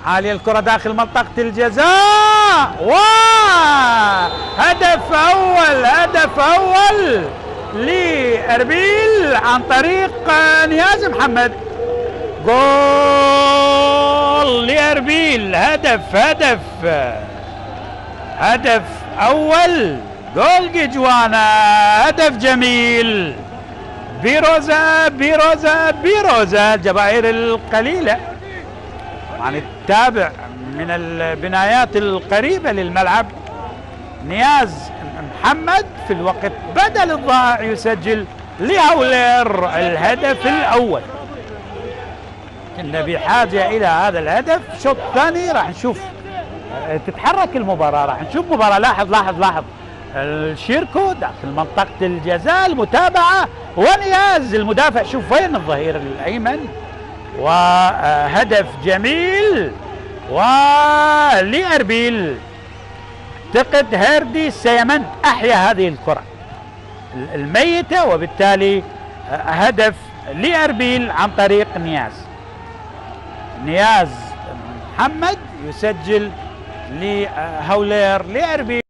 عالية الكرة داخل منطقة الجزاء، وهدف أول، هدف أول لأربيل عن طريق نياز محمد. جول لأربيل، هدف أول، جول جيجوانا، هدف جميل. بيروزا الجماهير القليلة طبعا تتابع من البنايات القريبة للملعب. نياز محمد في الوقت بدل الضائع يسجل لهولير الهدف الأول. كنا بحاجة إلى هذا الهدف. الشوط الثاني راح نشوف تتحرك المباراة، راح نشوف مباراة. لاحظ الشيركو داخل منطقة الجزاء، المتابعة، ونياز المدافع، شوف وين الظهير الأيمن، وهدف جميل ولأربيل. اعتقد هيردي سيمنت أحيا هذه الكرة الميتة، وبالتالي هدف لأربيل عن طريق نياز محمد يسجل لهولير لأربيل.